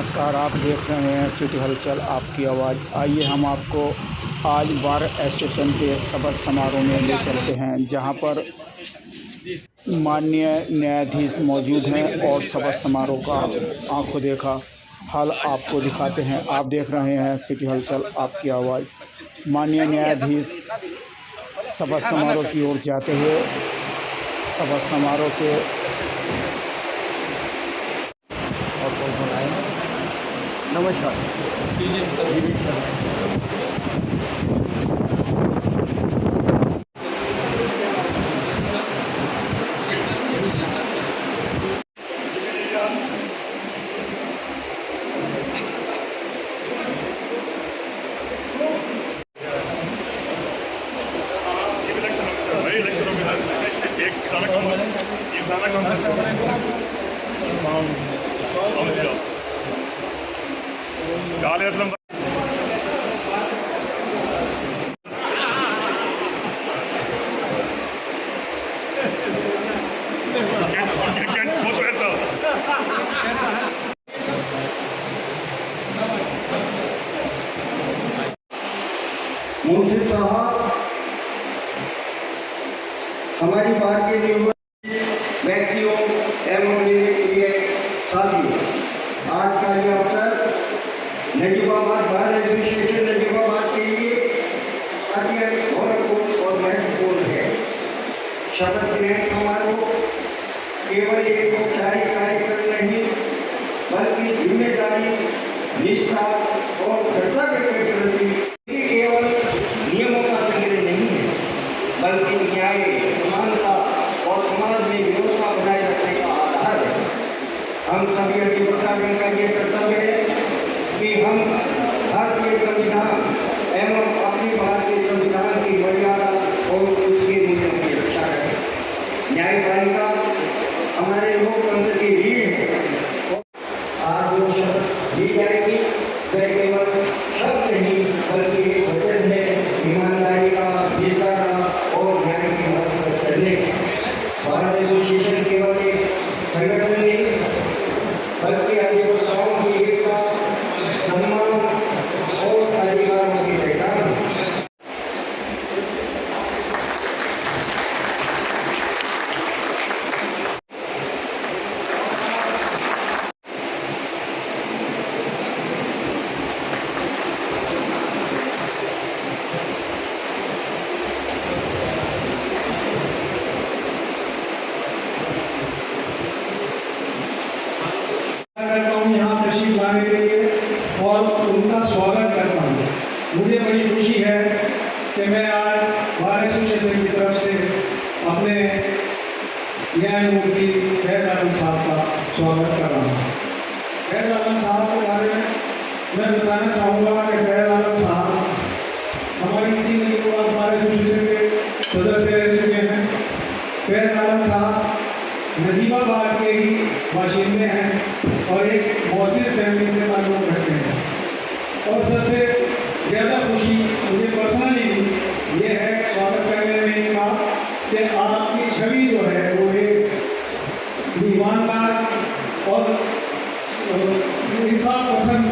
नमस्कार, आप देख रहे हैं सिटी हलचल आपकी आवाज़। आइए हम आपको आज बार एसोसिएशन के शपथ समारोह में ले चलते हैं, जहां पर माननीय न्यायाधीश मौजूद हैं और शपथ समारोह का आंखों देखा हाल आपको दिखाते हैं। आप देख रहे हैं सिटी हलचल आपकी आवाज़। माननीय न्यायाधीश शपथ समारोह की ओर जाते हुए शपथ समारोह के नमस्कार। मुंशी साहब, हमारी बात के लिए व्यक्तियों एवं मेरे लिए साथियों, आज का ये अवसर नजीबाबाद बार एसोसिएशन नजीबाबाद के लिए अत्यंत गौरवपूर्ण और महत्वपूर्ण है। शपथ ग्रहण समारोह केवल एक औपचारिक कार्यक्रम नहीं, बल्कि जिम्मेदारी, निष्ठा और कर्तव्य के प्रति केवल नियमों का संग्रह नहीं है, बल्कि न्याय, समानता और समाज में व्यवस्था बनाए रखने का आधार है। हम सभी अधिवक्तागण का ये कर्तव्य है कि हम भारतीय संविधान एवं अपनी भारतीय संविधान की मर्यादा और उसके मूल्यों की रक्षा करें। न्यायपालिका हमारे लोकतंत्र की रीढ़ है। आज जो शपथ दी जाएगी वह केवल शब्द नहीं, बल्कि वचन है ईमानदारी का, दृढ़ता का और न्याय की बात पर चलने का। भारत एसोसिएशन केवल एक संगठन नहीं, बल्कि अधिवक्ताओं की एकता, सम्मान और अधिकारों की पहचान है। यहाँ तशरीफ लाने के लिए और उनका स्वागत करता हूँ। मुझे बड़ी खुशी है कि मैं आज बार एसोसिएशन की तरफ से अपने न्यायमूर्ति फैज आलम साहब का स्वागत कर रहा हूँ। फैज आलम साहब के बारे में मैं बताना चाहूँगा कि फैज आलम साहब हमारी इसी नजीबाबाद बार एसोसिएशन के सदस्य रह चुके हैं। फैज आलम साहब नजीबाबाद के ही बाशिंदे हैं और एक मोसिस फैमिली से ताल्लुक़ रखते हैं। और सबसे ज़्यादा खुशी मुझे पर्सनली ये है स्वागत करने में इनका कि आपकी छवि जो है वो एक ईमानदार और इंसाफ पसंद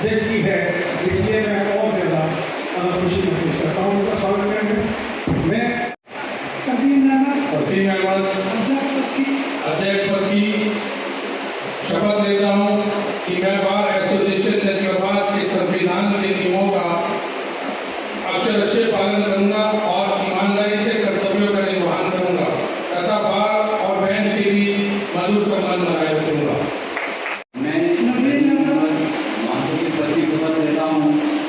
जैसी है, इसलिए मैं और ज़्यादा खुशी महसूस करता हूँ उनका स्वागत करने में। मैं कसीम अहमद अध्यक्ष पद की शपथ लेता हूँ कि मैं बार एसोसिएशन नजीबाबाद के संविधान के नियमों का अक्षर से पालन करूंगा और ईमानदारी से कर्तव्यों का निर्वहन करूंगा तथा बार और बेंच के बीच मधुर संबंध बनाए रखूंगा। मैं मासूमी पद की शपथ लेता हूँ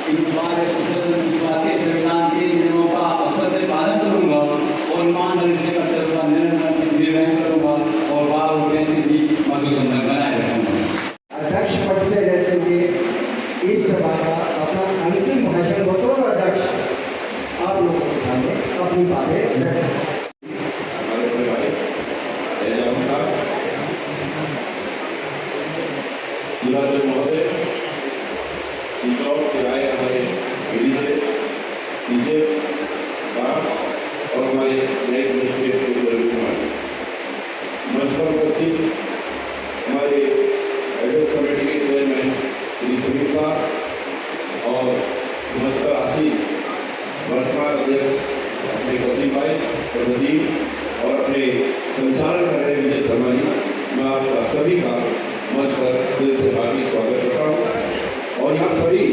कि बार एसोसिएशन नजीबाबाद के संविधान के नियमों का अक्षर से पालन करूंगा और ईमानदारी से कर्तव्यों का निर्वहन करूंगा और बार और बेंच के बीच मधुर संबंध बनाए रखूंगा। अध्यक्ष पद से रहते हुए इस सभा का अपना अंतिम भाषण बतौर अध्यक्ष आप लोगों के सामने अपनी बातें रखें। हमारे परिवार महोदय से आए हमारे गिरिजन सीधे और हमारे नए कमिश्नर मंच पर उपस्थित हमारे एडोस कमेटी के चेयरमैन साथ और नमस्कार आसी वर्तमान अध्यक्ष अपने वसीम भाई और वजीर और अपने संचालन कर रहे विजय शर्मा जी, मैं आपका सभी का मंच पर दिल से हार्दिक स्वागत करता हूँ। और यहाँ सभी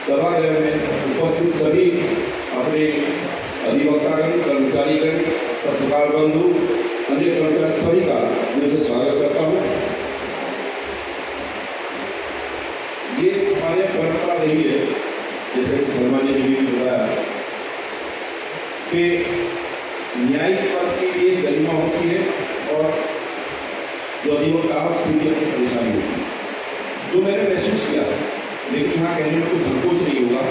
सभागृह में उपस्थित सभी अपने अधिवक्तागण, कर्मचारीगण, पत्रकार बंधु, अन्य कर्मचारी सभी का दिल से स्वागत करता हूँ। ये हमारे परंपरा रही है, जैसे कि शर्मा जी ने भी बताया, कि न्यायिक पद की एक गरिमा होती है और जो अधिवक्ता है उसकी भी अपनी परेशानी होती है। जो मैंने महसूस किया, लेकिन यहाँ कहने में कोई संकोच नहीं होगा,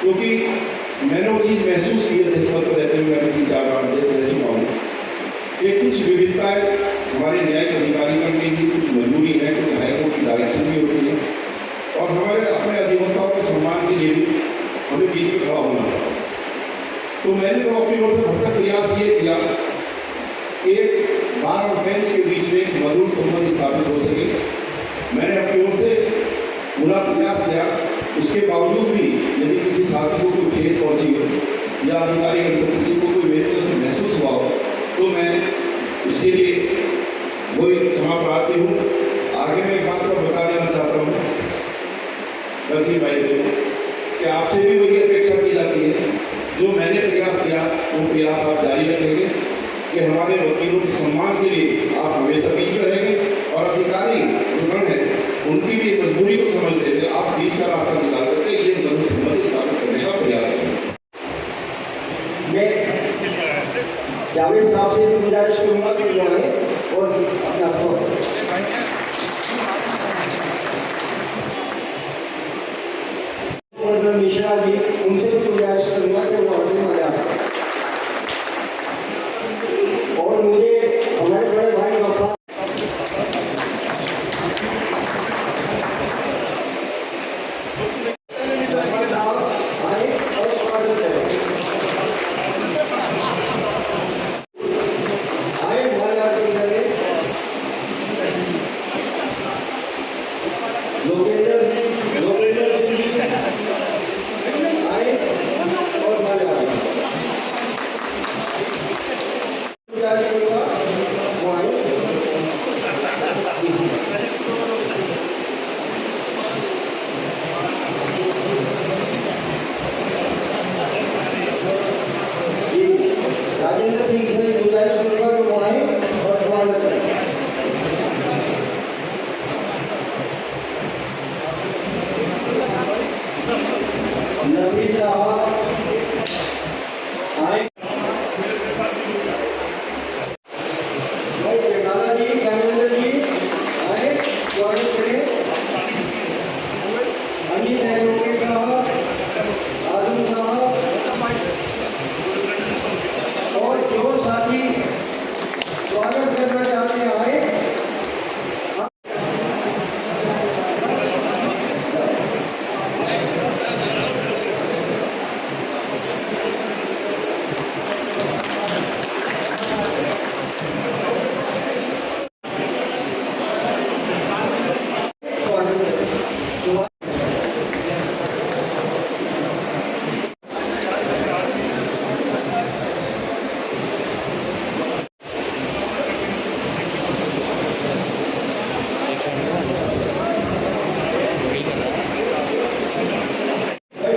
क्योंकि मैंने वो चीज़ महसूस की है पद पर रहते हुए, मैं 3-4 देश रह चुका हूँ, कि कुछ विविधताएं हमारे न्यायिक अधिकारीगण की भी कुछ मजबूरी है, क्योंकि हाईकोर्ट की डायरेक्शन भी होती है और हमारे अपने अधिवक्ताओं के सम्मान के लिए भी हमें बीच में खड़ा होना पड़ा। तो मैंने तो अपनी ओर से भरसक प्रयास ये किया कि बार और बेंच के बीच में एक मधुर संबंध स्थापित हो सके। मैंने अपनी ओर से पूरा प्रयास किया। उसके बावजूद भी यदि किसी साथी को कोई ठेस पहुंची हो या अधिकारीगण को किसी को कोई मेरी तरफ से महसूस हुआ हो, तो मैं इसके लिए वही क्षमा प्रार्थी हूँ। आगे मैं एक बात को बता देना चाहता हूँ वसीम भाई से, कि आपसे भी वही अपेक्षा की जाती है, जो मैंने प्रयास किया वो प्रयास आप जारी रखेंगे, कि हमारे वकीलों के सम्मान के लिए आप हमेशा बीच में रहेंगे और अधिकारी जो गण है उनकी भी मजबूरी को समझते हुए आप बीच का रास्ता निकाल करके ये मधुर संबंध स्थापित करने का प्रयास करें। मैं जावेद साहब से भी गुजारिश करूँगा कि जो है और अपना मिश्रा जी, उनसे भी गुजारिश करूँगा कि वो आगे आ जाए। और मुझे हमारे बड़े भाई बाबा आए और स्वागत करें। आए हमारे आगे करें। लोकेंद्र सिंह जी आए और हमारे आगे वो आए। राजेंद्र सिंह से गुजारिश करूंगा कि वो आए और स्वागत करें। नबी साहब आए। जयमाला जी, ज्ञानेंद्र जी आए, स्वागत करें। अनिल एडवोकेट साहब, आजम साहब और जो साथी स्वागत करना चाहते हैं आए।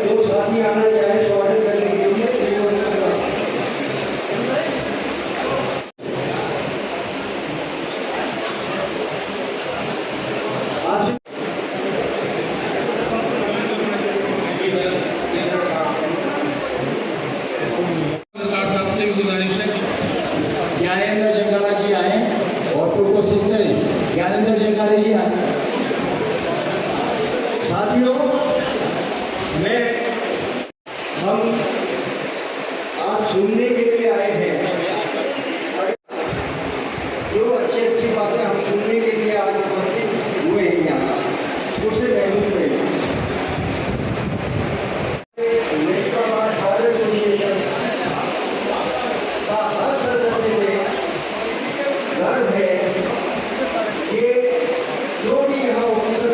जो साथी आना चाहे स्वागत करने के लिए साहब से भी गुजारिश है कि ज्ञानेंद्र जंगाला जी आए और को सिद्ध करें। ज्ञानेंद्र जंगाला जी आए। साथियों, हम आज सुनने के लिए आए हैं। जो अच्छी बातें हम सुनने के लिए आज उपस्थित हुए हैं यहाँ, उससे महसूस हुए। हैदराबाद बार एसोसिएशन का हर सदस्य में गर्व है कि जो भी यहाँ उपस्थित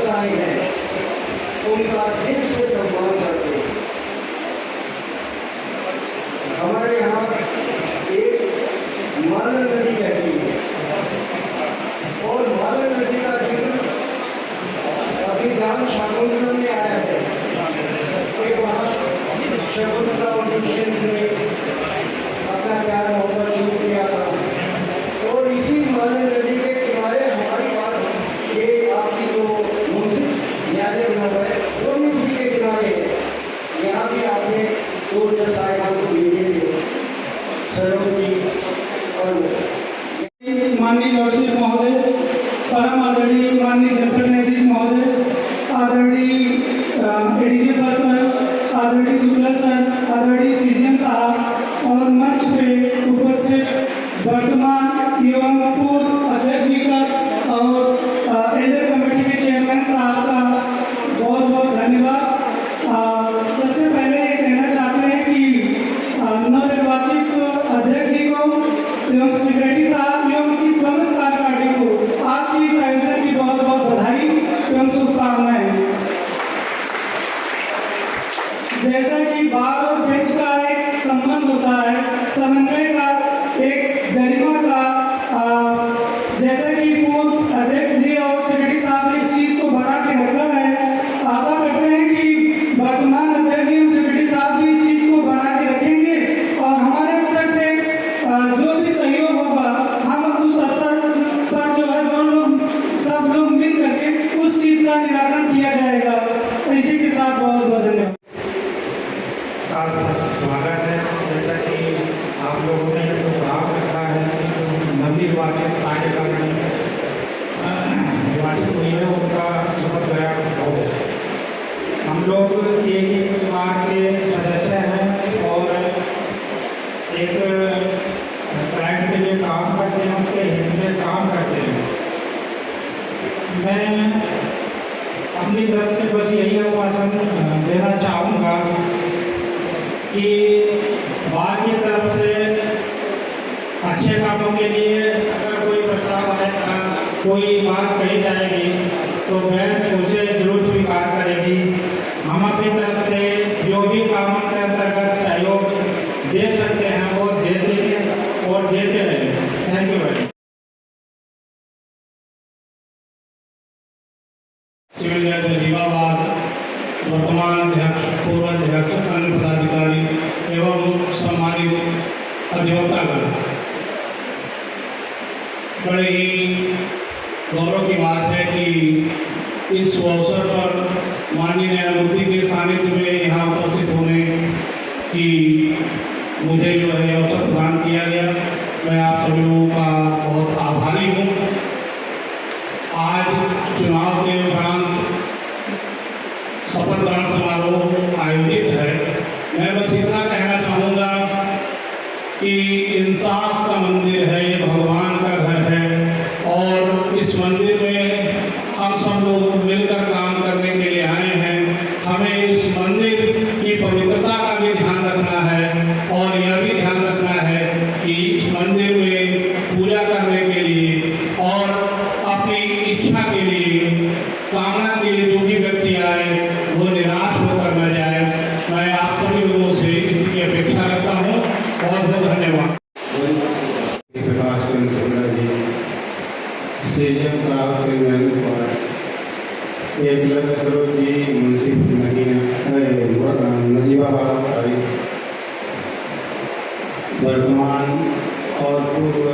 उनका दिल से सम्मान करते हैं। हमारे यहाँ एक मालन नदी बहती है और मालन नदी का जिक्र अभिज्ञान शाकुंतलम में आया है कि वहाँ शकुंतला और दुष्यंत ने अपना प्यार मोहब्बत शुरू किया था। और इसी मालन नदी के किनारे हमारी बात ये आपकी जो न्यायालय बना है वो भी उसी के किनारे है। यहाँ भी आपने दो साहिबान को भेजेंगे सरोजी और माननीय लॉर्डशिप महोदय, परम आदरणीय माननीय जनरल न्यायाधीश महोदय, आदरणीय एडीजे सर, आदरणीय शुक्ला सर, आदरणीय सीजीएम साहब और मंच पे उपस्थित वर्तमान एवं पूर्व अध्यक्ष जी का और एल्डर कमेटी के चेयरमैन साहब का बहुत बहुत धन्यवाद। सबसे पहले ये कहना चाहते हैं कि नवनिर्वाचित अध्यक्ष जी को एवं सेक्रेटरी साहब एवं उनकी समस्त कार्यकारिणी को आज की इस आयोजन की बहुत बहुत बधाई एवं शुभकामनाएं। जैसा कि बार और बेंच का एक संबंध होता है, समन्वय का, एक गरिमा का, जैसा कि पूर्व अध्यक्ष जी और सेक्रेटरी साहब ने इस चीज को बढ़ा के रखा है, आशा करते हैं कि वर्तमान अध्यक्ष जी और सेक्रेटरी साहब भी इस चीज को बढ़ा के रखेंगे और हमारे स्तर से जो भी सहयोग होगा हम उस स्तर पर जो है सब लोग मिल करके उस चीज का निराकरण किया जाएगा। इसी के साथ बहुत बहुत धन्यवाद। स्वागत है। जैसा कि आप लोगों ने जो भाव रखा है कि नवनिर्वाचित कार्यकारिणी निर्वाचित हुई है उनका शपथ ग्रहण हो। हम लोग एक परिवार के सदस्य हैं और एक क्लाइंट के लिए काम करते हैं, उसके हित में काम करते हैं। मैं अपनी तरफ से बस यही आश्वासन देना चाहूँगा कि बार की तरफ से अच्छे कामों के लिए अगर कोई प्रस्ताव आएगा, कोई बात कही जाएगी तो बैंक उसे जरूर स्वीकार करेगी। हम अपनी तरफ से जो भी कामों के अंतर्गत सहयोग दे सकते हैं वो देते हैं और देते रहें। Thank you very much. Civil जज नजीबाबाद, वर्तमान अध्यक्ष, पूर्व अध्यक्ष, अन्य पदाधिकारी एवं सम्मानित अधिवक्तागण, बड़े ही गौरव की बात है कि इस अवसर पर माननीय न्यायमूर्ति के सानिध्य में यहाँ उपस्थित होने की मुझे जो है अवसर प्रदान किया गया। मैं आप सभी लोगों का बहुत आभारी हूँ। आज चुनाव के उपरांत शपथ ग्रहण समारोह आयोजित है। मैं बस इतना कहना चाहूँगा कि इंसाफ का मंदिर है, ये भगवान का घर है और इस मंदिर में हम सब लोग मिलकर काम करने के लिए आए हैं। हमें इस मंदिर की पवित्रता का भी ध्यान रखना है और यह भी ध्यान रखना है कि इस मंदिर में पूजा करने के लिए और अपनी इच्छा के लिए, कामना के लिए जो भी व्यक्ति आए वो निराश होकर न जाए। मैं आप सभी लोगों से इसकी अपेक्षा रखता हूँ। बहुत बहुत धन्यवाद। प्रकाश चंद्र शुक्ला जी, सीजीएम साहब श्री नरेंद्र कुमार, एकलव्य सरोज जी, मुंशी नजीबाबाद, वर्तमान और पूर्व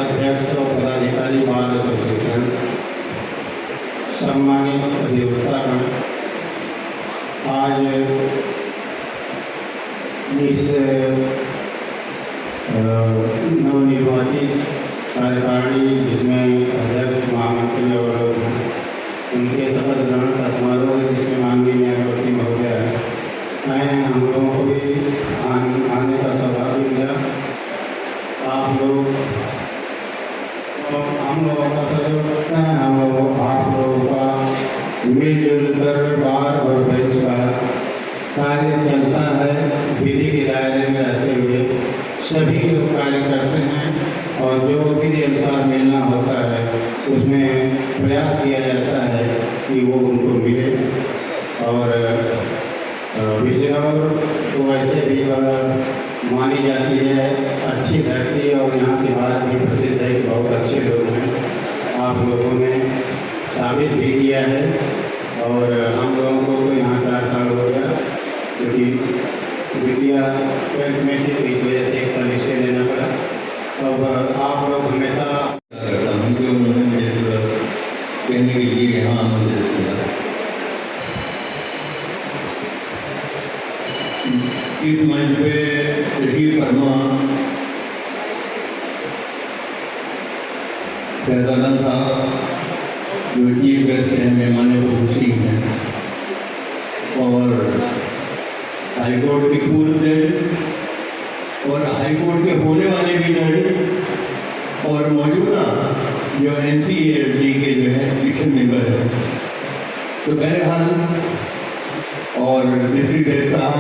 अध्यक्ष और पदाधिकारी बार एसोसिएशन, सम्मानित अधिवक्तागण, आज इस नवनिर्वाचित कार्यकारिणी जिसमें अध्यक्ष, महामंत्री और उनके शपथ ग्रहण का समारोह जिसमें माननीय न्यायमूर्ति महोदय आए, हम लोगों को भी आने का सौभाग्य मिला। आप लोग हम लोगों का सहयोग करते हैं, हम लोग आप लोगों का मिलजुल कर बार और बेंच का कार्य चलता है। विधि के दायरे में रहते हुए सभी लोग कार्य करते हैं और जो विधि अनुसार मिलना होता है उसमें प्रयास किया जाता है कि वो उनको मिले। भी मानी जाती है। अच्छी धरती और यहाँ की बात भी प्रसिद्ध है कि बहुत अच्छे लोग हैं। आप लोगों ने साबित भी किया है और हम लोगों को तो यहाँ 4 साल हो गया, क्योंकि विद्या 12th में थी तो इस वजह से 1 साल स्टे लेना पड़ा। अब आप लोग हमेशा करता हूँ कि उन्होंने मुझे कहने के लिए यहाँ आमंत्रित किया। इस मंच पे तशरीफ फरमा फैजाना साहब जो चीफ गेस्ट हैं, मेहमान खुशी हैं, और हाईकोर्ट के पूर्व जज और हाईकोर्ट के होने वाले भी जज और मौजूदा जो NCLT के जो है एडिशन मेंबर है, तो बहरहाल और डिस्ट्रिक्ट जज साहब,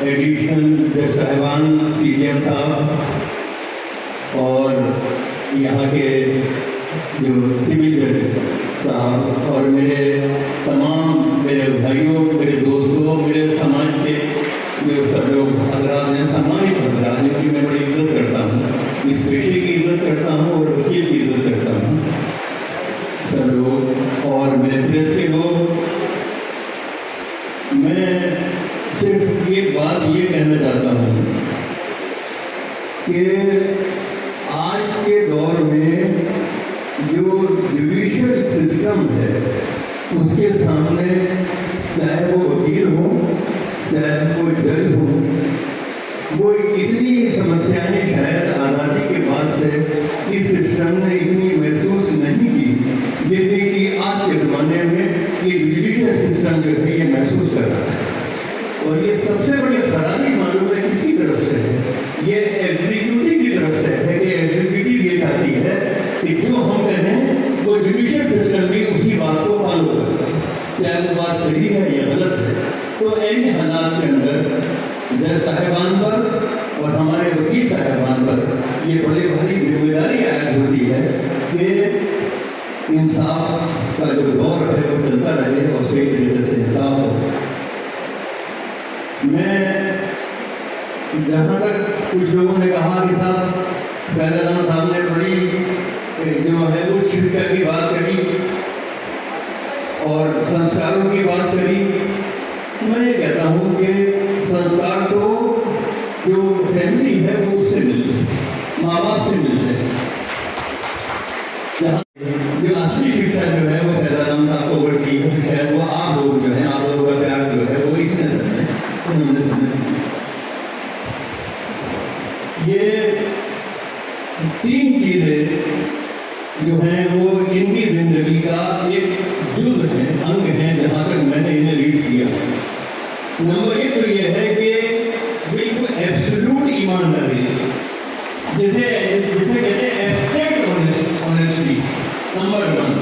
एडिशनल जज साहिबान, CJM साहब और यहाँ के जो सिविल जज साहब और मेरे तमाम मेरे भाइयों, मेरे दोस्तों, मेरे समाज के जो सब लोग हजरात हैं, सम्मानित हजरात, जिनकी मैं बड़ी इज्जत करता हूँ, इस पेशे की इज्जत करता हूँ और वकील की इज्जत करता हूँ, सब लोग और मेरे प्रेस के लोग, मैं सिर्फ एक बात ये कहना चाहता हूँ कि आज के दौर में जो जुडिशियल सिस्टम है उसके सामने चाहे वो वकील हो चाहे वो जज हो, वो इतनी समस्याएं शायद आज़ादी के बाद से इस सिस्टम ने इतनी महसूस नहीं की जितनी कि आज के ज़माने में ये जुडिशियल सिस्टम जो है ये महसूस कर रहा है। और ये सबसे बड़ी खराबी मालूम है किसकी तरफ से है, ये एग्जीक्यूटिव की तरफ से है कि एग्जीक्यूटिव ये चाहती है कि जो हम कहें वो जुडिशियल सिस्टम भी उसी बात को फॉलो करे, चाहे वो बात सही है या गलत है। तो इन हालात के अंदर जज साहिबान पर और हमारे वकील साहिबान पर ये बड़ी भारी जिम्मेदारी आयद होती है कि इंसाफ का जो दौर है वो चलता रहे और सही तरीके से इंसाफ हो। मैं जहाँ तक कुछ लोगों ने कहा कि साहब फैजाना साहब ने बड़ी जो है उच्च शिक्षा की बात करी और संस्कारों की बात करी, मैं ये कहता हूँ कि संस्कार तो जो फैमिली है वो उससे मिलते हैं, माँ बाप से मिलते हैं। जो असली शिक्षा जो है वो फैजाना साहब को बढ़ती है, शायद वो आप लोग जो है, आप लोगों का प्यार जो है वो इसने समझे, उन्होंने समझे। ये 3 चीजें जो हैं वो इनकी जिंदगी का एक जुज़ है, अंग है, जहाँ तक मैंने इन्हें रीड किया। नंबर 1 तो ये है कि बिल्कुल एब्सोल्यूट ईमानदारी, जिसे कहते हैं एब्स्ट्रैक्ट ऑनेस्टी। नंबर 1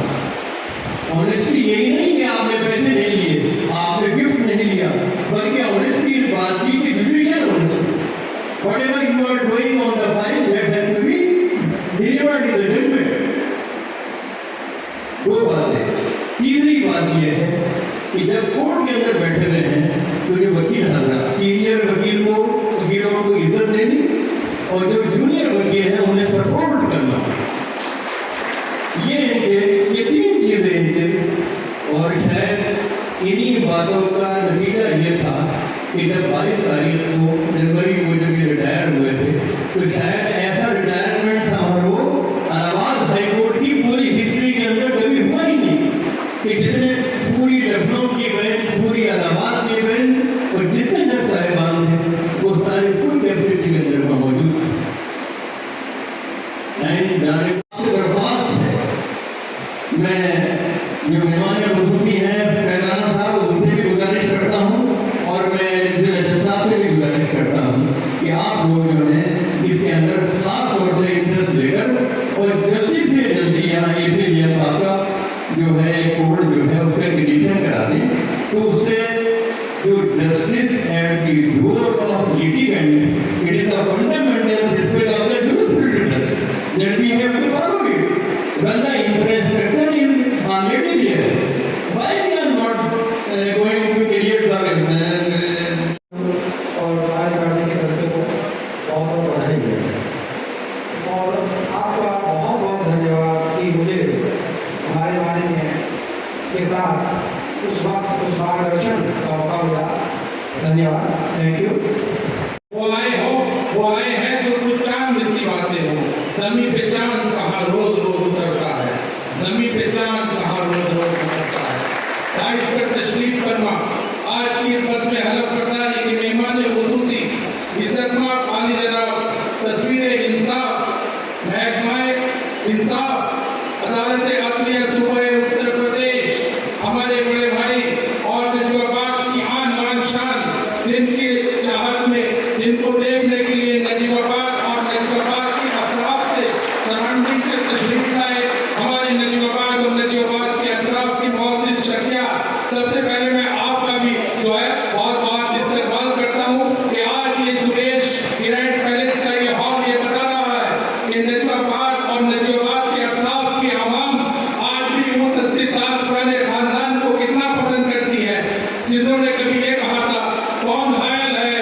ऑनेस्टी यही नहीं कि आपने पैसे ले लिए, आपने गिफ्ट नहीं लिया, बल्कि ऑनेस्टी इस बात की कि judicial honesty, whatever you are doing on the file that has to be delivered in the judgment। 2 बातें। तीसरी बात यह है कि जब कोर्ट के अंदर बैठे हुए हैं तो जो वकील हजरात, सीनियर वकीलों को इज्जत देनी और जो जूनियर वकील हैं उन्हें सपोर्ट करना, ये 3 चीजें इनके। और शायद इन्हीं बातों का नतीजा ये था कि जब 22 तारीख को जनवरी को जब ये रिटायर हुए थे तो शायद ऐसा रिटायरमेंट समारोह इलाहाबाद हाईकोर्ट की पूरी हिस्ट्री के अंदर कभी हुआ ही नहीं कि जिसने पूरी लखनऊ की बेंच, पूरी इलाहाबाद की बेंच और जितने जज साहिबान थे वो सारे फुल कैपेसिटी के अंदर में मौजूद थे। बर्खास्त है। मैं जो मेहमान खुशूसी हैं फैजाना साहब, उनसे भी गुजारिश करता हूँ और मैं जज साहब से भी गुजारिश करता हूँ कि आप लोग जो हैं इसके अंदर साफ तौर से इंटरेस्ट लेकर और जल्दी से जल्दी यहाँ ACJM साहब का जो है कोर्ट जो है उसका एडिशन करा दें, तो उससे जो justice at the door of litigant, it is a fundamental respect of the jurisprudence that we have to follow it. When the infrastructure is already there, why we are not going to create the और कुछ मार्गदर्शन का मौका मिला। धन्यवाद, thank you. वो आए हैं तो कुछ चांद की बातें हो। जमीन पे चांद कहाँ रोज रोज उतरता है, जमीन पे चांद कहाँ रोज रोज उतरता है। साइड पर तशरीफ फरमा। आज की पद में हलफ करता है कि मेहमान खुसूसी इज्जतमाब आली जनाब तस्वीर इंसाफ महकमाए इंसाफ अदालत अदलिया सूबे उत्तर प्रदेश हमारे बड़े भाई और नजीबाबाद की आन मान शान जिनकी चाहत में जिनको देखने के लिए नजीबाबाद और नजीबाबाद की अतराफ से सराउंडिंग से तशरीफ लाए हमारे नजीबाबाद और नजीबाबाद के अतराफ की मौजूद शख्सिया। सबसे पहले मैं आपका भी जो है बहुत बहुत इस्तेमाल करता हूँ कि आज ये सुरेश ग्रैंड पैलेस का ये हॉल ये बता रहा है कि नजीबाबाद और नजीबाबाद के अतराफ की आवाम आज भी वो 30 साल पुराने खानदान को कितना पसंद करती है। जिन्होंने कभी ये कहा था कौन हायल है,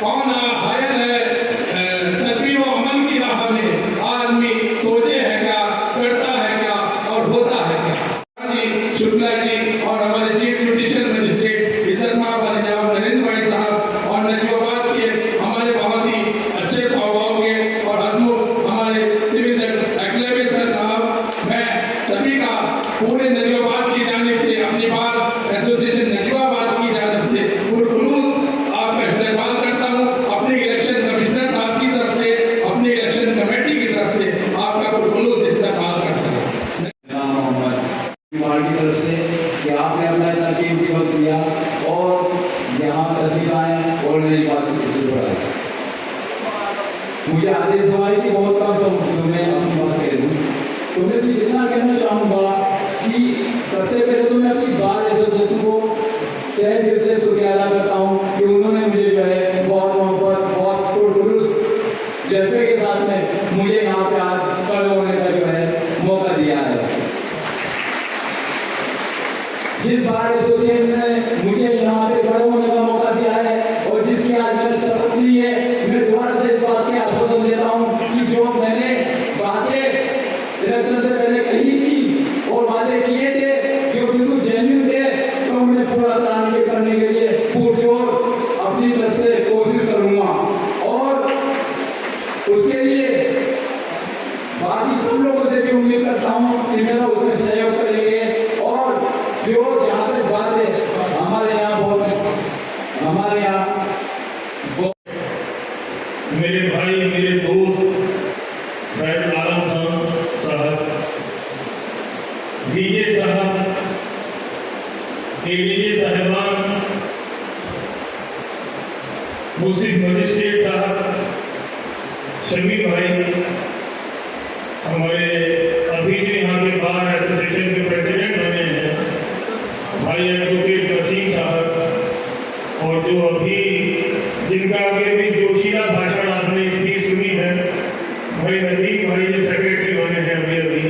कौन हायल है तस्वीर व अमल की राह में, आदमी सोचे है क्या, करता है क्या और होता है क्या। शुक्ला जी और हमारे चीफ जुडिशियल मजिस्ट्रेट इज्जतमाब वाले जनाब नरेंद्र भाई साहब और नजीबाबाद के हमारे बहुत ही अच्छे स्वभाव के और हसमुख हमारे सिविल एक्लेवे सर साहब, मैं सभी का पूरे नजीबाबाद की जानिब से अपनी बार एसोसिएशन नजीबाबाद की जानिब से पुरखुलूस आपका इस्तेमाल करता हूँ। अपने इलेक्शन कमिश्नर साहब की तरफ से, अपनी इलेक्शन कमेटी की तरफ से आपका पुरखुलूस इस्तेमाल करता हूँ। की तरफ से कि आपने अपना इतना कीमती वक्त दिया और यहाँ तहसील आए और नई बात की खुशी बढ़ाई। मुझे आदेश हुआ है कि बहुत कम समय जो मैं अपनी बात कह दूँ, तो मैं सिर्फ इतना कहना चाहूँगा कि सबसे पहले तो मैं अपनी बार एसोसिएशन को तहे दिल से शुक्रिया अदा करता हूँ कि उन्होंने मुझे जो है बहुत मोहब्बत बहुत पुरखुलूस जज्बे के साथ में मुझे यहाँ पे आज खड़े होने का जो है मौका दिया है। जिस बार एसोसिएशन ने मुझे यहाँ पे खड़े होने का मौका दिया है और जिसकी आज मैंने शपथ ली है, मैं दोबारा से इस बात के आश्वासन देता हूँ कि जो मैंने बातें इलेक्शन से पहले कही थी और वादे किए थे जो बिल्कुल जेन्युइन थे, तो उन्हें पूरा करने के लिए पुरजोर अपनी तरफ से कोशिश करूँगा और उसके लिए बाकी सब लोगों से भी उम्मीद करता हूँ कि मेरा उसमें सहयोग करेंगे। और जो जहाँ तक बात है हमारे यहाँ मेरे भाई मेरे दोस्त फैज आलम खान साहब, डीजे साहब, एडीजे साहिबान, मुंसिफ मजिस्ट्रेट साहब, शमी भाई, हमारे अभी जो यहाँ के बार एसोसिएशन के प्रेसिडेंट बने हैं भाई एडवोकेट वसीम साहब, और जो अभी जिनका आगे भी जोशिया भाषण आपने स्पीच सुनी है भाई नजीब भाई जो सेक्रेटरी बने हैं अभी,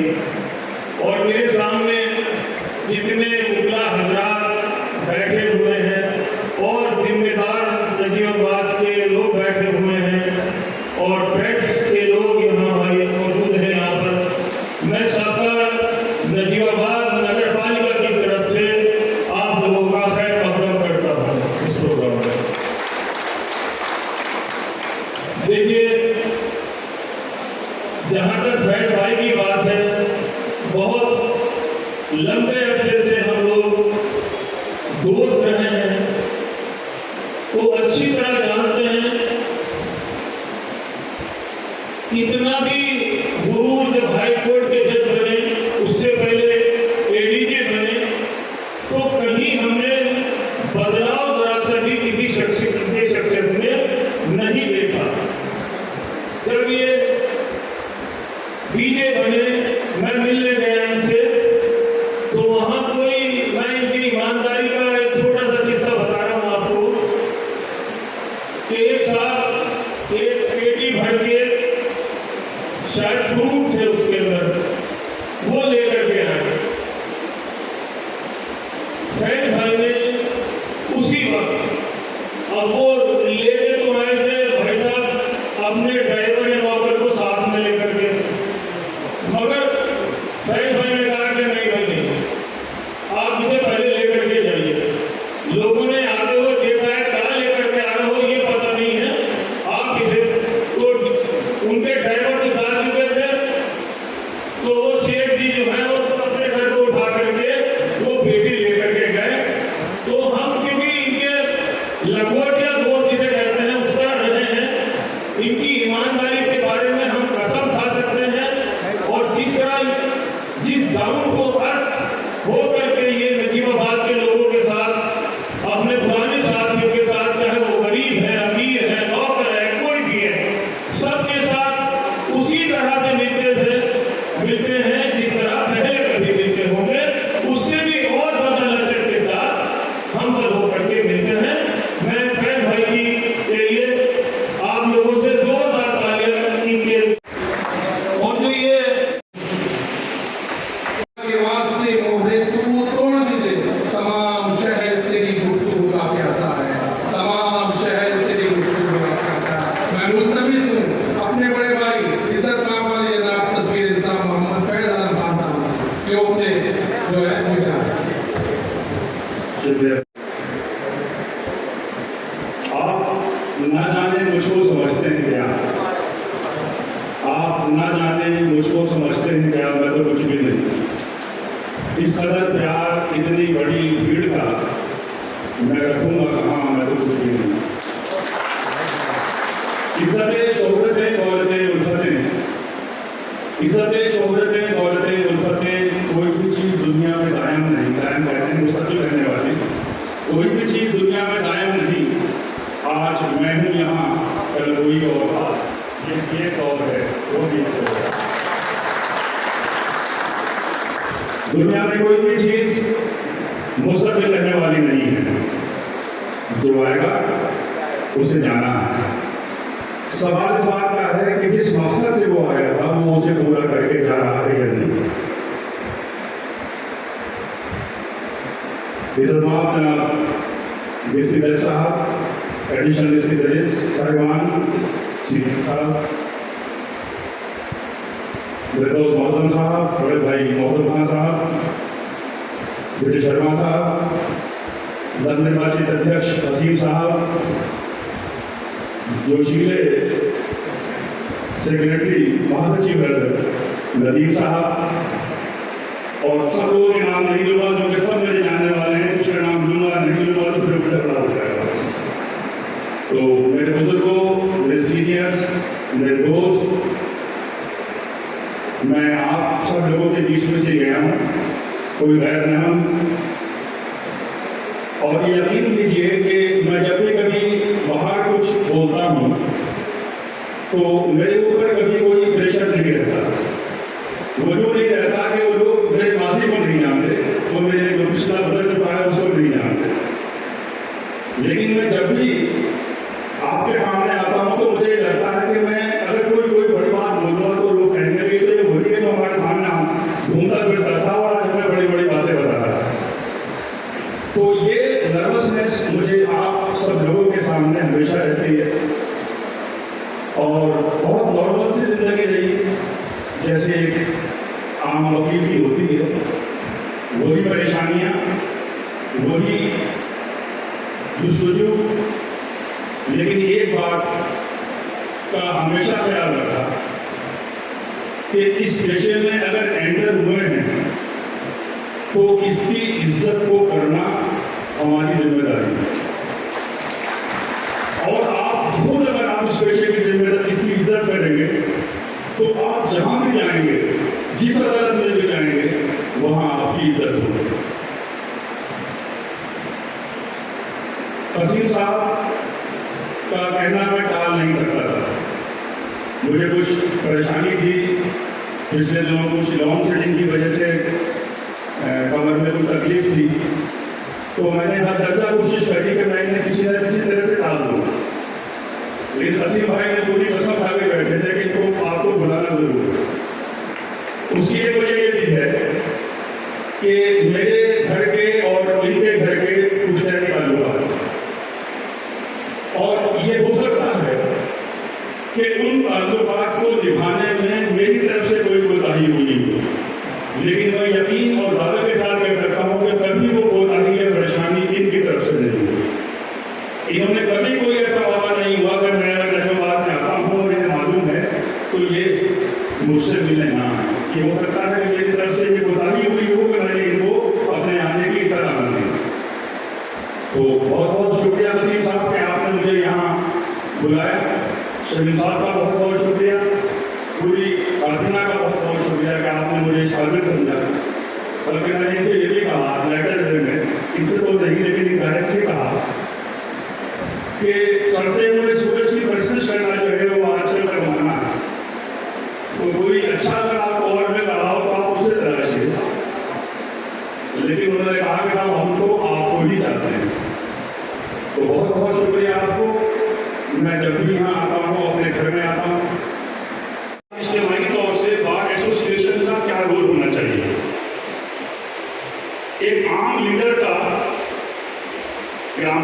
और मेरे सामने जितने मुगला हजरात बैठे हुए हैं और जिम्मेदार नजीबाबाद के लोग बैठे हुए हैं और प्रेस के लोग यहाँ भाई मौजूद हैं यहाँ पर, मैं सबका नजीबाबाद नगर पालिका की तरफ से आप लोगों का खैर मकदम करता हूँ इस प्रोग्राम में। देखिए, जहाँ तक फैज भाई की बात है, बहुत लंबे अरसे से हम लोग दोस्त रहे हैं, तो अच्छी तरह जानते हैं इतना भी गुरूर जब हाई कोर्ट के जज बने, उससे पहले एडीजे बने, तो कहीं हमने बदलाव जरा सा भी किसी शख्सियत में नहीं देखा। जब ये बीजे बने, मैं मिलने गया इनसे, तो वहां कोई, मैं इनकी ईमानदारी का एक छोटा सा किस्सा बता रहा हूं आपको कि एक साथ एक पेटी भर के शायद फ्रूट थे उसके अंदर, वो लेकर के आए। फैज भाई ने उस आप ना जाने मुझको समझते हैं क्या, आप ना जाने मुझको समझते हैं क्या, मैं तो कुछ भी नहीं। इस कदर प्यार इतनी बड़ी भीड़ का मैं रखूंगा कहाँ, मैं तो कुछ भी नहीं। इज्जतें शोहरतें दौलतें उल्फतें, इज्जतें शोहरतें दौलतें उल्फतें, कोई भी चीज दुनिया में दायम नहीं। दायम कहते हैं मुस्तकिल रहने वाली, कोई भी चीज दुनिया में दायम नहीं। आज मैं हूं यहाँ, कल कोई और था, ये दौर है, वो भी दौर है। दुनिया में कोई भी चीज मुस्तकिल रहने वाली नहीं है, जो आएगा उसे जाना है। सवाल इस बात का है कि जिस मकसद से वो आया था वो उसे पूरा करके जा रहा है या नहीं। जनाब डिस्ट्रिक्ट साहब, एडिशनल डिस्ट्रिक्ट जजेस साहिबान, सीपी साहब, ब्रदोस मोहतरम साहब, बड़े भाई मोहतरम खान साहब, विजय शर्मा साहब, नवनिर्वाचित अध्यक्ष वसीम साहब, जोशीले सेक्रेटरी महासचिव नदीम साहब, और सब लोगों के नाम नहीं लूंगा क्योंकि सब मेरे जानने वाले हैं। कुछ का नाम लूंगा, नहीं लूंगा तो फिर उल्टा बड़ा हो जाएगा। तो मेरे बुजुर्गों, मेरे सीनियर्स, मेरे दोस्त, मैं आप सब लोगों के बीच में से गया हूँ, कोई गैर न हूँ। और यकीन कीजिए कि मैं जब भी कभी बाहर कुछ बोलता हूँ तो मेरे ऊपर कभी कोई प्रेशर नहीं रहता। वो जो नहीं रहता कि वो लोग मेरे माजी को नहीं जानते, वो मेरे जो पिछला बदल चुका है उसको नहीं जानते। लेकिन मैं जब भी आपके सामने आता हूँ तो मुझे लगता है कि मैं अगर कोई बड़ी बात बोलूँगा तो लोग कहेंगे कि तो ये भूलिए तो हमारे सामने घूमता फिरता था और आज हमें बड़ी बड़ी बातें बता रहा है। तो ये नर्वसनेस मुझे आप सब लोगों के सामने हमेशा रहती है। और बहुत नॉर्मल सी जिंदगी रही, जैसे एक आम वकील की होती है, वही परेशानियां, वही जुस्तजू। लेकिन एक बात का हमेशा ख्याल रखा कि इस पेशे में अगर एंटर हुए हैं तो इसकी इज्जत को करना हमारी जिम्मेदारी है। और आप खुद अगर आप इस पेशे की जिम्मेदारी, इसकी इज्जत करेंगे तो आप जहां भी जाएंगे, जिस अदालत में भी जाएंगे, वहां आपकी इज्जत होगी। वसीम साहब का कहना मैं टाल नहीं सकता था। मुझे कुछ परेशानी थी पिछले दिनों, कुछ लॉन्ग सेटिंग की वजह से कमर में कुछ तकलीफ थी, तो मैंने हर दर्जा कोशिश करी कि मैंने किसी न किसी तरह से टाल दूँ। लेकिन वसीम भाई ने पूरी कसम खा के बैठे थे कि तो आपको बुलाना जरूर है। उसकी एक वजह ये भी है कि मेरे घर के और इनके घर के कुछ टेक्निकल हुआ है, और ये हो सकता है कि उन ताल्लुकात को निभाने में मेरी तरफ से कोई कोताही हुई हो। लेकिन मैं यकीन और दावे के साथ कह सकता हूँ कि कभी वो कोताही या परेशानी इनकी तरफ से नहीं हुई। इन्होंने कभी कोई ऐसा वादा नहीं हुआ कि मैं अगर नशोबाद में आता हूँ और इन्हें मालूम है तो ये मुझसे मिलने ना आए। ये हो सकता है कि मेरी तरफ से ये कोताही हुई हो कि मैंने इनको अपने आने की तरह कर दी। तो बहुत बहुत शुक्रिया वसीम साहब कि आपने मुझे यहाँ बुलाया। शमीम साहब का बहुत बहुत शुक्रिया, पूरी काफिला का बहुत बहुत शुक्रिया कि आपने मुझे शामिल समझा। बल्कि मैंने इसे ये भी कहा लेटर में, इससे तो नहीं लेकिन डायरेक्टली कहा कि चढ़ते हुए सूरज की कोशिश करना जो है वो आजकल का जमाना है। तो कोई अच्छा अगर आप ओवर में लगाओ तो आप उसे तराशिए, लेकिन उन्होंने कहा कि हम तो आपको ही चाहते हैं। तो बहुत बहुत शुक्रिया आपको। मैं जब भी यहाँ आता हूँ, अपने घर में आता हूँ, इज्तिमाई तौर से बार एसोसिएशन का क्या रोल होना चाहिए। एक आम लीडर का ग्राम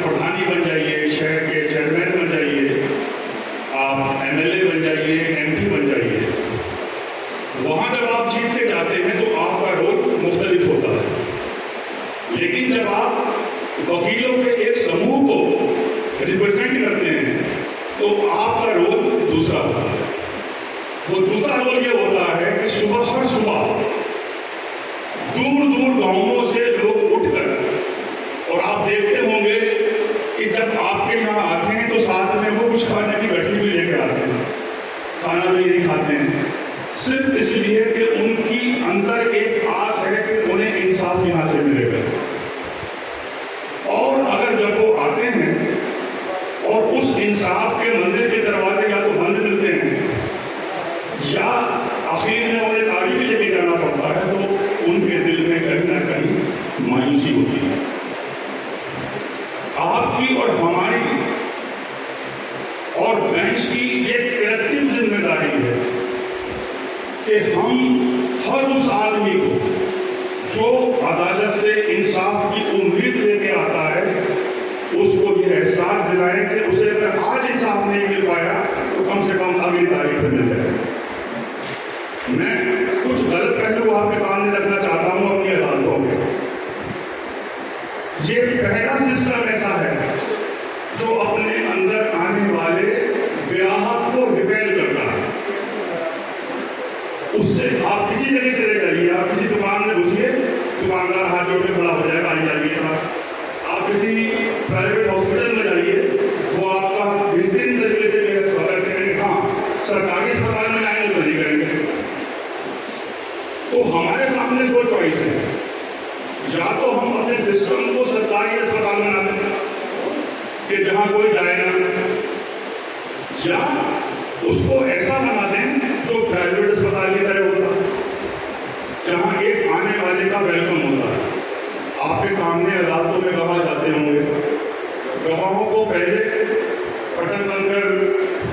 प्रधानी बन जाइए, शहर के चेयरमैन बन जाइए, आप एमएलए बन जाइए, एमपी बन जाइए, वहां जब आप जीत के जाते हैं तो आपका रोल मुख्तलिफ होता है। लेकिन जब आप वकीलों के एक समूह को रिप्रेजेंट करते हैं, तो आपका रोल दूसरा होता है। वो दूसरा रोल ये होता है कि सुबह हर सुबह दूर दूर गांवों से लोग उठकर, और आप देखते होंगे कि जब आपके यहाँ आते हैं तो साथ में वो कुछ खाने की गठरी भी लेकर आते हैं, खाना भी नहीं खाते हैं, सिर्फ इसलिए कि उनकी अंदर एक आस है कि उन्हें इंसाफ यहाँ से मिलेगा। और अगर जब वो आते हैं और उस इंसाफ के मंदिर के दरवाजे या तो बंद मिलते हैं या आखिर में उन्हें तारीख लेके जाना पड़ता है, तो उनके दिल में कहीं ना कहीं मायूसी होती है। आपकी और हमारी और बेंच की एक कलेक्टिव जिम्मेदारी है कि हम हर उस आदमी को जो अदालत से इंसाफ की उम्मीद लेके आता है, उसको ये एहसास दिलाएं कि उसे अगर आज इंसाफ नहीं मिल पाया तो कम से कम अगली तारीख में मिल जाए। मैं कुछ गलत पहलू आपके सामने रखना चाहता हूं अपनी अदालतों में। ये पहला सिस्टम ऐसा है जो अपने अंदर आने वाले ग्राहक को रिपेल करता है। उससे आप किसी जगह चले जाइए, आप किसी दुकान में घुसिए, दुकानदार हाथ जोड़ के खड़ा हो जाएगा, आई जाइए साहब। आप किसी प्राइवेट हॉस्पिटल में जाइए, वो आपका बेहतरीन तरीके से मेरा स्वागत करेंगे। हाँ, सरकारी अस्पताल में आएंगे तो नहीं करेंगे। तो हमारे सामने दो चॉइस है, या तो हम अपने सिस्टम को सरकारी अस्पताल में ला दें कि जहां कोई जाए ना, या उसको ऐसा बना दें जो प्राइवेट अस्पताल की तरह होता है, जहां एक आने वाले का वेलकम होता है। आपके सामने अदालतों में गवाह जाते होंगे, गवाहों को पहले पटन बनकर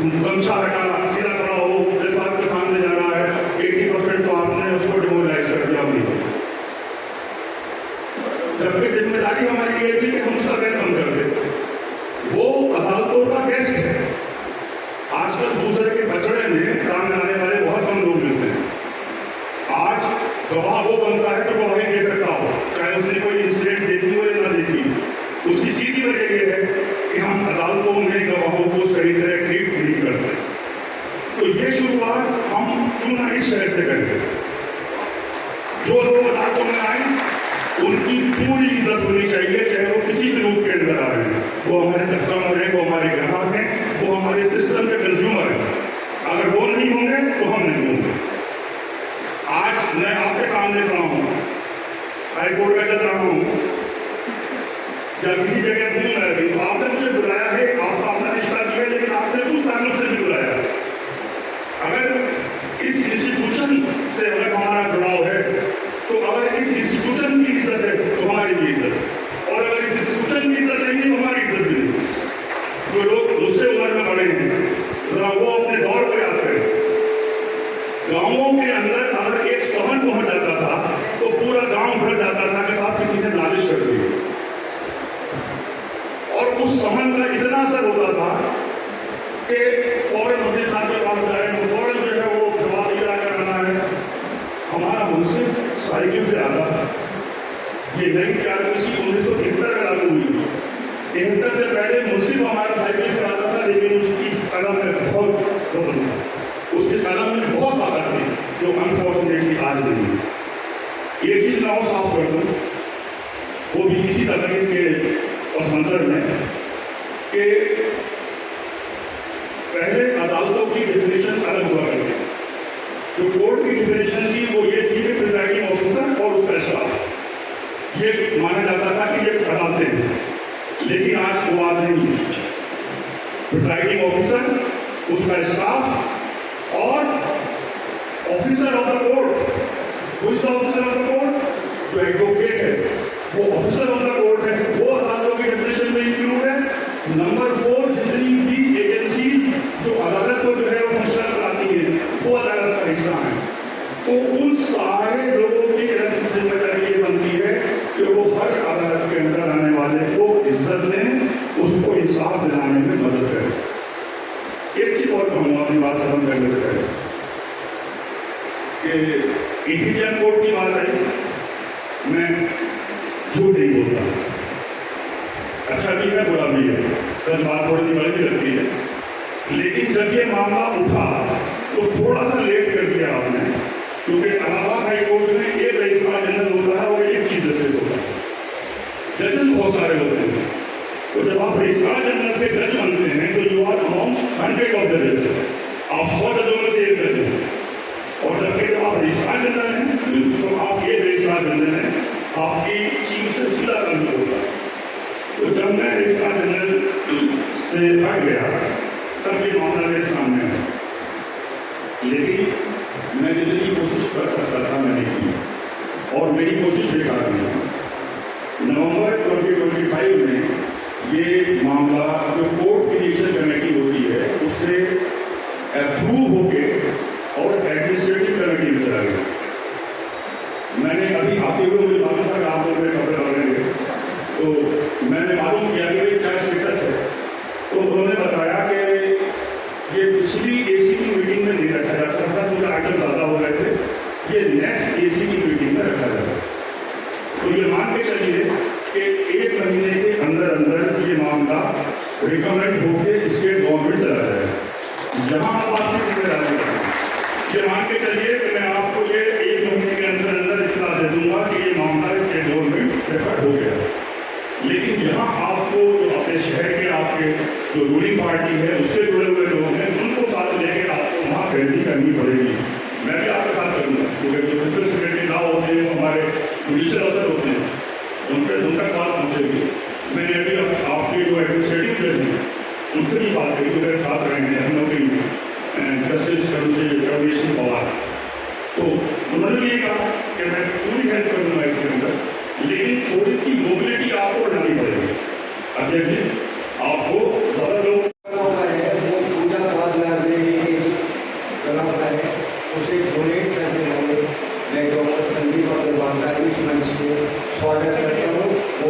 गमछा हटा सीधा खड़ा हो, जैसे आपके सामने जाना है 80% तो आपने उसको डिमोलाइज कर दिया अपनी। जबकि जिम्मेदारी हमारी ये थी कि हम उसका वेलकम करते। वो अदालतों का गेस्ट है। आजकल दूसरे के बछड़े में काम आने वाले बहुत कम लोग मिलते हैं। आज गवाह वो बनता है तो गवाही दे सकता हो, चाहे उसने कोई इंसिडेंट देखी हो या ना देखी। उसकी सीधी वजह यह है कि हम अदालतों में गवाहों को सही तरह ट्रीट नहीं करते। तो ये शुरुआत हम क्यों ना इस शहर से करें। जो लोग अदालतों में आए उनकी पूरी इज्जत होनी चाहिए, चाहे वो किसी भी रूप के अंदर आ रहे हैं। वो हमारे कस्टमर हैं, वो हमारे ग्राहक हैं, वो हमारे सिस्टम के कंज्यूमर हैं। अगर वो नहीं होंगे तो हम नहीं होंगे। आज मैं आपके सामने खड़ा हूं, हाईकोर्ट का चल रहा हूं, या किसी जगह घूम रहे थे, तो आपने मुझे बुलाया है, आपका अपना रिश्ता दिया, लेकिन आपने कुछ ताल्लुक से भी बुलाया। अगर इस इंस्टीट्यूशन से अगर हमारा जुड़ाव है, तो अगर इस इंस्टीट्यूशन की इज्जत है तो हमारी भी इज्जत, और अगर इस इंस्टीट्यूशन की इज्जत नहीं है तो हमारी इज्जत भी नहीं। जो लोग दूसरे उम्र में बड़े हैं, वो अपने दौर को याद करें। गांवों के अंदर अगर एक समन पहुंच जाता था तो पूरा गांव भर जाता था कि साहब किसी ने नालिश कर दी, और उस समन का इतना असर होता था कि फौरन अपने साथ के पास जाए, फौरन जो है वो जवाब दिया करना है। हमारा मुंसिफ साइकिल से आता था। ये नई पॉलिसी 1973 में लागू हुई। 73 से पहले मुंसिफ हमारा साइकिल से आता था, लेकिन उसकी कलम में बहुत बदल था, उसके कलम में बहुत ताकत थी, जो अनफॉर्चुनेटली आज नहीं है। ये चीज मैं और साफ कर दूं, वो भी इसी तरह के संदर्भ में कि पहले अदालतों की डेफिनेशन अलग हुआ करती थी। जो कोर्ट की डिफिनेशन थी वो ये थी कि प्रिजाइडिंग ऑफिसर और उसका स्टाफ, ये माना जाता था कि ये अदालतें हैं, लेकिन आज वो बात नहीं है। प्रिजाइडिंग ऑफिसर, उसका स्टाफ और officer of the court. which the officer of the court, जो एडवोकेट है वो ऑफिसर ऑफ द कोर्ट है, वो अदालतों की डेफिनेशन में इंक्लूड है। नंबर 4, जितनी भी एजेंसी जो अदालत को जो है वो फंक्शन कराती है वो अदालत का हिस्सा है। तो उन सारे लोगों की जिम्मेदारी ये बनती है कि वो हर अदालत के अंदर आने वाले को इज्जत दें, उसको इंसाफ दिलाने में मदद करें। एक चीज और कहूँगा अपनी बात खत्म करने से पहले कि इंडियन कोर्ट की बात आई, मैं झूठ नहीं बोलता। अच्छा भी है बुरा भी है, सर बात थोड़ी सी बड़ी भी लगती है, लेकिन जब ये मामला उठा तो थोड़ा सा लेट कर दिया आपने, क्योंकि इलाहाबाद हाई कोर्ट में एक रजिस्ट्रार जनरल होता है और एक चीफ जस्टिस होता है, जजेस बहुत सारे होते हैं। तो जब आप रजिस्ट्रार जनरल से जज बनते हैं तो you are amount 100 of the जजेस, आप 100 जजों में से एक जज हैं। और जबकि जब आप रजिस्ट्रार जनरल हैं तो आप ये रजिस्ट्रार जनरल हैं, आपकी चीफ से सीधा कंट्रोल होता है। तो जब मैं रजिस्ट्रार जनरल से हट गया तब ये मामला मेरे सामने है, लेकिन मैं जितनी कोशिश कर सकता था मैंने की और मेरी कोशिश बेकार हुई। नवंबर 2025 में ये मामला जो कोर्ट क्रिएशन कमेटी होती है उससे अप्रूव होके और एडमिनिस्ट्रेटिव कमेटी में चला गया। मैंने अभी आते हुए मुझे मालूम था कि आप लोग मेरे खबर डालेंगे, तो मैंने मालूम किया कि क्या स्टेटस है। तो उन्होंने बताया कि ये पिछली एसी की मीटिंग में नहीं रखा जाता था, मुझे आइटम ज़्यादा हो रहे थे, ये नेक्स्ट एसी की मीटिंग में रखा जाता। तो ये मान के चलिए कि 1 महीने के अंदर अंदर ये मामला रिकमेंड होकर स्टेट गवर्नमेंट चला जाएगा। जहाँ हम आपकी जिम्मेदारी है, ये मान के चलिए कि मैं आपको ये 1 महीने के अंदर अंदर इतना दे दूंगा कि ये मामला स्टेट गवर्नमेंट रेफर हो गया। लेकिन यहाँ आपको जो अपने शहर के आपके जो रूलिंग पार्टी है उससे जुड़े हुए लोग हैं, उनको साथ लेकर आपको वहाँ खरीदी करनी पड़ेगी। मैं भी आपके साथ करूँगा, क्योंकि जो बिजनेस कमेटी ना होते हैं, हमारे जुडिशियल अफसर होते हैं, उन तक बात पहुँचेगी। मैंने अभी आपके जो एडमिनिस्ट्रेटिव जज हैं उनसे भी बात करी, तो मेरे साथ रहेंगे हम लोग जस्टिस कमिश्नर पवार। तो उन्होंने भी ये कहा कि मैं पूरी हेल्प करूँगा इसके अंदर, लेकिन थोड़ी सी मोबिलिटी आपको बढ़ानी पड़ेगी। अध्यक्ष जी, आपको ज़्यादा लोग पूजा पाठ है उसे डोनेट करने वाले मैं डॉक्टर संदीप अग्रवाल का इस मंच से स्वागत करता हूँ। वो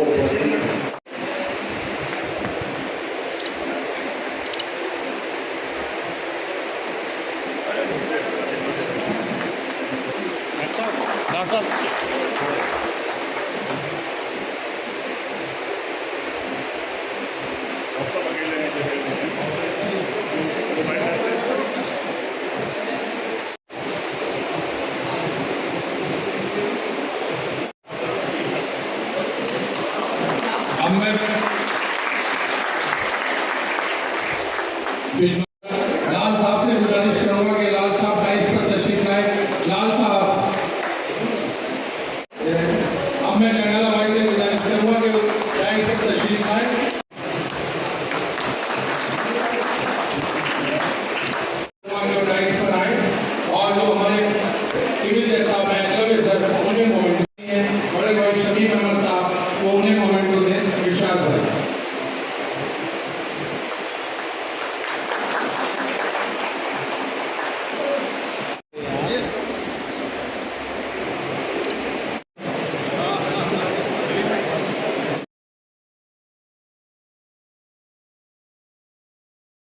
अब मैं लाल साहब से गुजारिश करूंगा कि लाल साहब डाइस पर तशरीफ लाए। लाल साहब, अब मैं जंगाला भाई से गुजारिश करूंगा कि डाइस पर तशरीफ लाए।